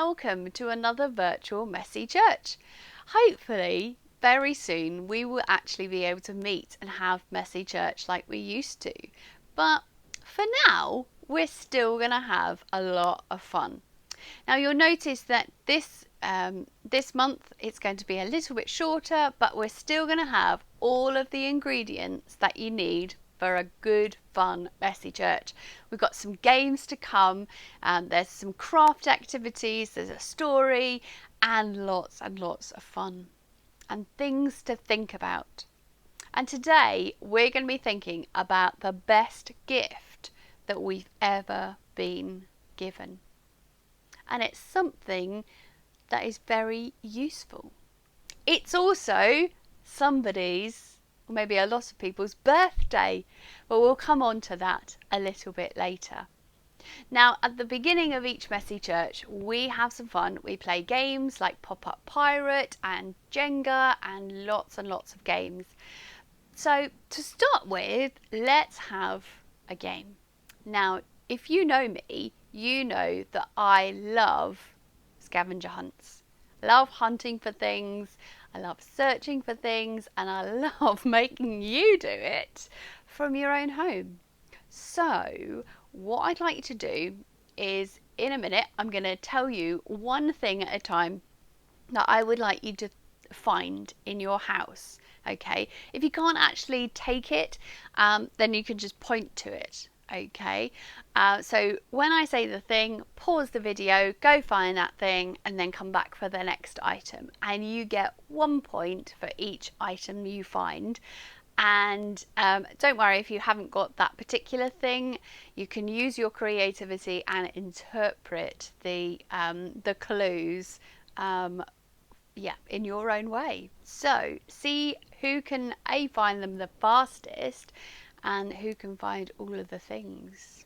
welcome to another virtual Messy Church. Hopefully, very soon we will actually be able to meet and have Messy Church like we used to. But for now, we're still going to have a lot of fun. Now you'll notice that this month it's going to be a little bit shorter, but we're still going to have all of the ingredients that you need for a good, fun, messy church. We've got some games to come, there's some craft activities, there's a story, and lots of fun and things to think about. And today we're going to be thinking about the best gift that we've ever been given. And it's something that is very useful. It's also somebody's, or maybe a lot of people's, birthday, but we'll come on to that a little bit later. Now, at the beginning of each Messy Church, we have some fun. We play games like Pop-Up Pirate and Jenga and lots of games. So to start with, let's have a game. Now, if you know me, you know that I love scavenger hunts. I love hunting for things, I love searching for things, and I love making you do it from your own home. So what I'd like you to do is, in a minute, I'm going to tell you one thing at a time that I would like you to find in your house. Okay, if you can't actually take it, then you can just point to it. Okay, so when I say the thing, pause the video, go find that thing, and then come back for the next item, and you get 1 point for each item you find. And don't worry if you haven't got that particular thing, you can use your creativity and interpret the clues in your own way. So see who can find them the fastest and who can find all of the things.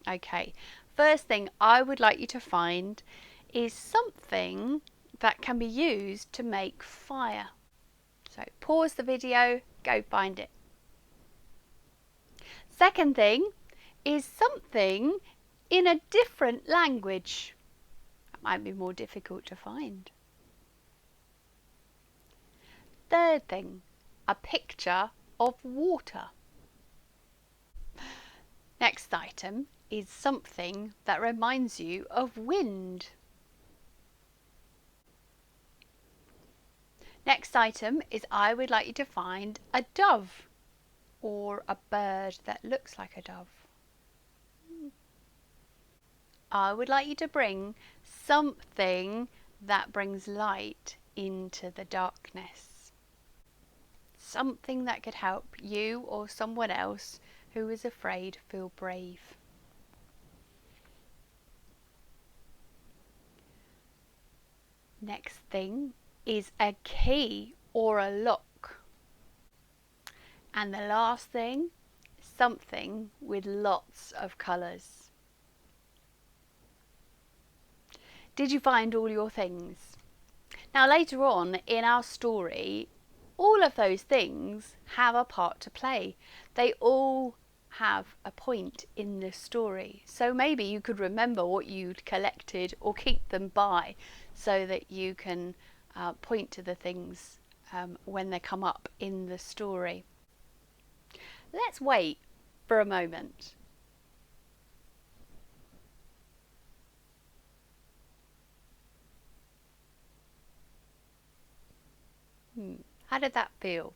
Okay, first thing I would like you to find is something that can be used to make fire. So pause the video, go find it. Second thing is something in a different language. That might be more difficult to find. Third thing, a picture of water. Next item is something that reminds you of wind. Next item is I would like you to find a dove or a bird that looks like a dove. I would like you to bring something that brings light into the darkness. Something that could help you or someone else who is afraid feel brave. Next thing is a key or a lock. And the last thing, something with lots of colours. Did you find all your things? Now later on in our story, all of those things have a part to play. They all have a point in the story. So maybe you could remember what you'd collected or keep them by so that you can point to the things when they come up in the story. Let's wait for a moment. How did that feel?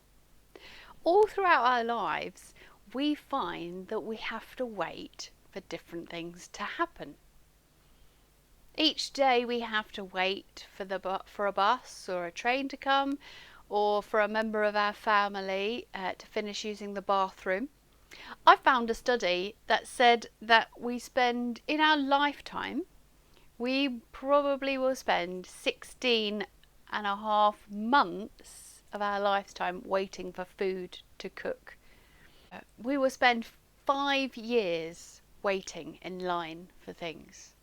All throughout our lives, we find that we have to wait for different things to happen. Each day we have to wait for a bus or a train to come, or for a member of our family to finish using the bathroom. I found a study that said that in our lifetime, we probably will spend 16.5 months of our lifetime waiting for food to cook. We will spend 5 years waiting in line for things.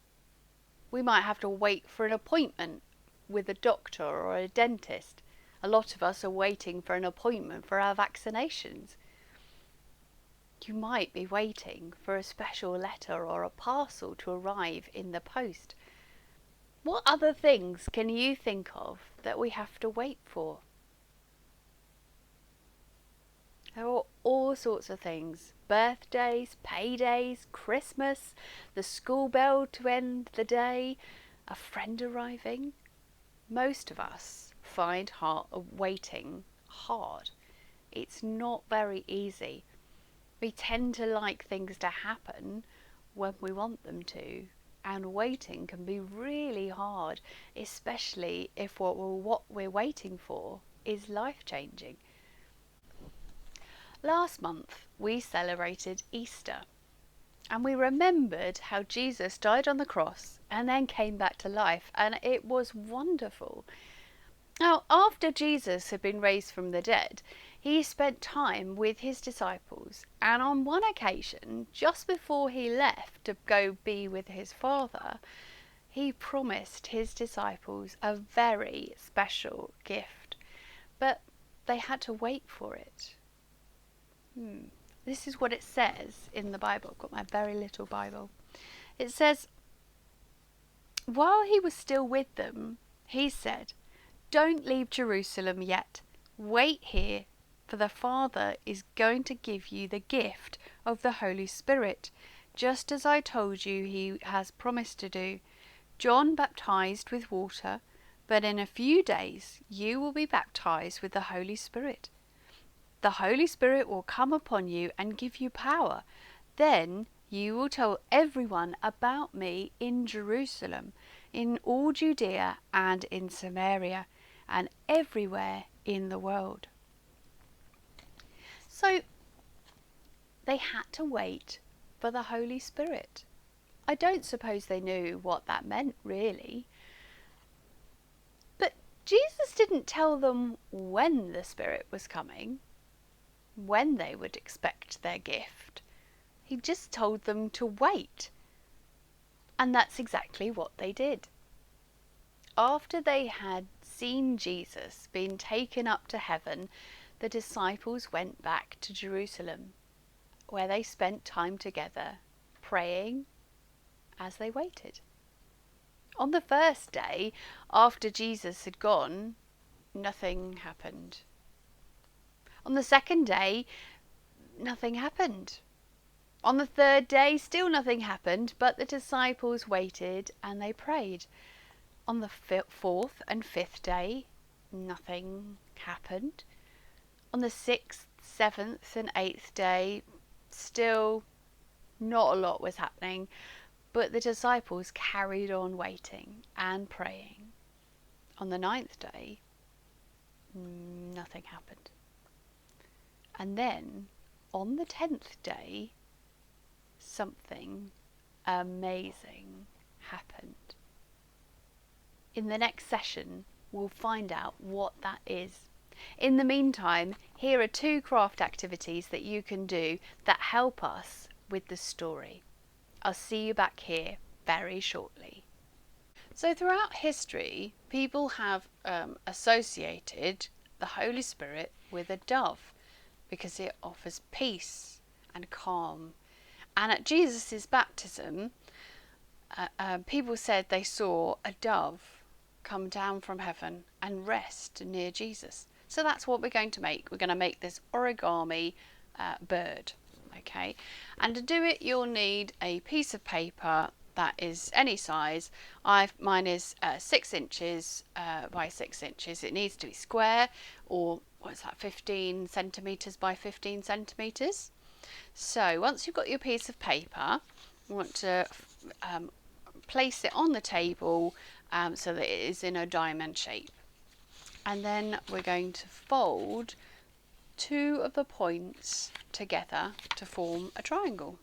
We might have to wait for an appointment with a doctor or a dentist. A lot of us are waiting for an appointment for our vaccinations. You might be waiting for a special letter or a parcel to arrive in the post. What other things can you think of that we have to wait for? There are all sorts of things. Birthdays, paydays, Christmas, the school bell to end the day, a friend arriving. Most of us find waiting hard. It's not very easy. We tend to like things to happen when we want them to, and waiting can be really hard, especially if what we're waiting for is life-changing. Last month we celebrated Easter, and we remembered how Jesus died on the cross and then came back to life, and it was wonderful. Now, after Jesus had been raised from the dead, he spent time with his disciples, and on one occasion, just before he left to go be with his Father, he promised his disciples a very special gift, but they had to wait for it. This is what it says in the Bible. I've got my very little Bible. It says, while he was still with them, he said, "Don't leave Jerusalem yet. Wait here, for the Father is going to give you the gift of the Holy Spirit, just as I told you he has promised to do. John baptized with water, but in a few days you will be baptized with the Holy Spirit. The Holy Spirit will come upon you and give you power. Then you will tell everyone about me in Jerusalem, in all Judea and in Samaria, and everywhere in the world." So they had to wait for the Holy Spirit. I don't suppose they knew what that meant, really. But Jesus didn't tell them when the Spirit was coming, when they would expect their gift. He just told them to wait. And that's exactly what they did. After they had seen Jesus being taken up to heaven, the disciples went back to Jerusalem, where they spent time together, praying as they waited. On the first day, after Jesus had gone, nothing happened. On the second day, nothing happened. On the third day, still nothing happened, but the disciples waited and they prayed. On the fourth and fifth day, nothing happened. On the sixth, seventh and eighth day, still not a lot was happening, but the disciples carried on waiting and praying. On the ninth day, nothing happened. And then, on the 10th day, something amazing happened. In the next session, we'll find out what that is. In the meantime, here are 2 craft activities that you can do that help us with the story. I'll see you back here very shortly. So throughout history, people have associated the Holy Spirit with a dove because it offers peace and calm. And at Jesus' baptism, people said they saw a dove come down from heaven and rest near Jesus. So that's what we're going to make. We're going to make this origami bird. Okay, and to do it you'll need a piece of paper that is any size. Mine is 6 inches by 6 inches. It needs to be square, or what's that, 15 centimetres by 15 centimetres. So once you've got your piece of paper, you want to place it on the table so that it is in a diamond shape, and then we're going to fold 2 of the points together to form a triangle.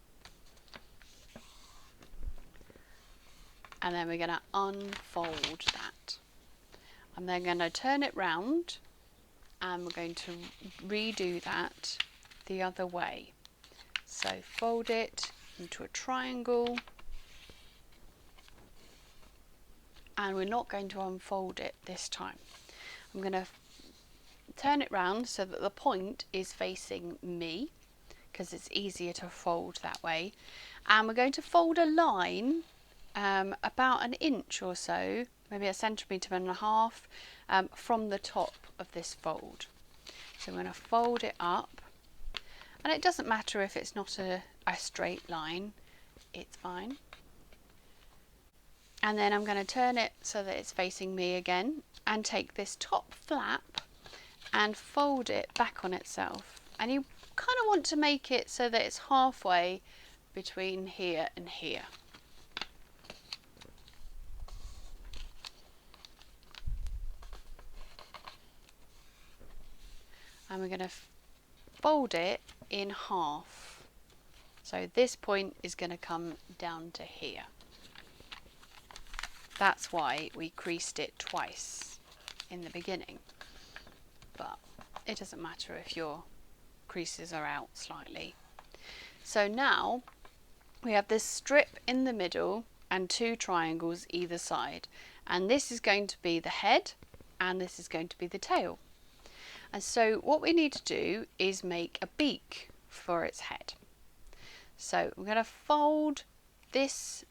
And then we're going to unfold that. I'm then going to turn it round and we're going to redo that the other way. So fold it into a triangle, and we're not going to unfold it this time. I'm going to turn it round so that the point is facing me, because it's easier to fold that way, and we're going to fold a line about an inch or so, maybe 1.5 centimetres, from the top of this fold. So I'm going to fold it up, and it doesn't matter if it's not a straight line, it's fine. And then I'm going to turn it so that it's facing me again, and take this top flap and fold it back on itself. And you kind of want to make it so that it's halfway between here and here. And we're going to fold it in half. So this point is going to come down to here. That's why we creased it twice in the beginning. But it doesn't matter if your creases are out slightly. So now we have this strip in the middle and 2 triangles either side. And this is going to be the head, and this is going to be the tail. And so what we need to do is make a beak for its head. So I'm going to fold this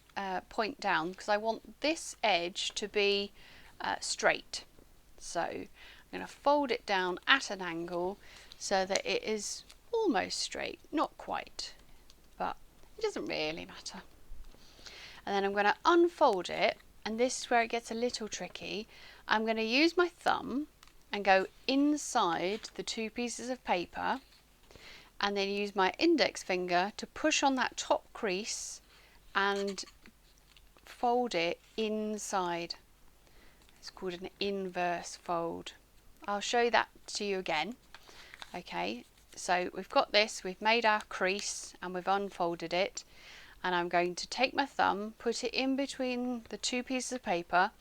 point down because I want this edge to be straight. So I'm going to fold it down at an angle so that it is almost straight, not quite, but it doesn't really matter. And then I'm going to unfold it, and this is where it gets a little tricky. I'm going to use my thumb and go inside the 2 pieces of paper, and then use my index finger to push on that top crease and fold it inside. It's called an inverse fold. I'll show that to you again. Okay, so we've got this, we've made our crease and we've unfolded it, and I'm going to take my thumb, put it in between the 2 pieces of paper,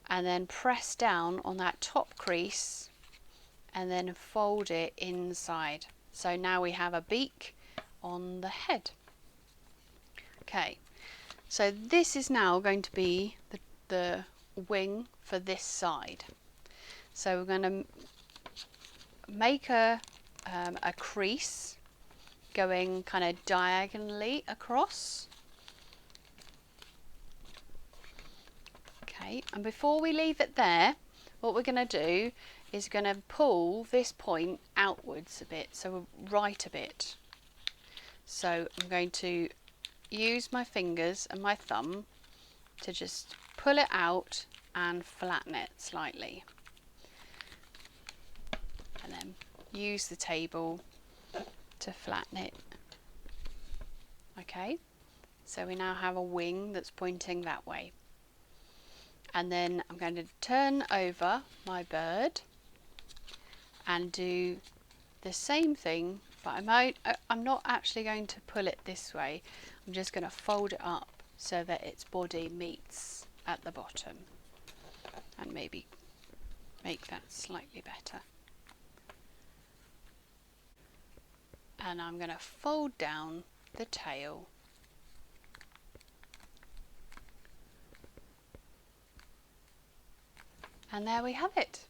and then press down on that top crease and then fold it inside. So now we have a beak on the head. Okay, so this is now going to be the wing for this side. So we're going to make a crease going kind of diagonally across. Okay, and before we leave it there, what we're going to do is going to pull this point outwards a bit, so right a bit. So I'm going to use my fingers and my thumb to just pull it out and flatten it slightly. And then use the table to flatten it. Okay, so we now have a wing that's pointing that way. And then I'm going to turn over my bird and do the same thing, but I'm not actually going to pull it this way. I'm just going to fold it up so that its body meets at the bottom, and maybe make that slightly better. And I'm going to fold down the tail. And there we have it.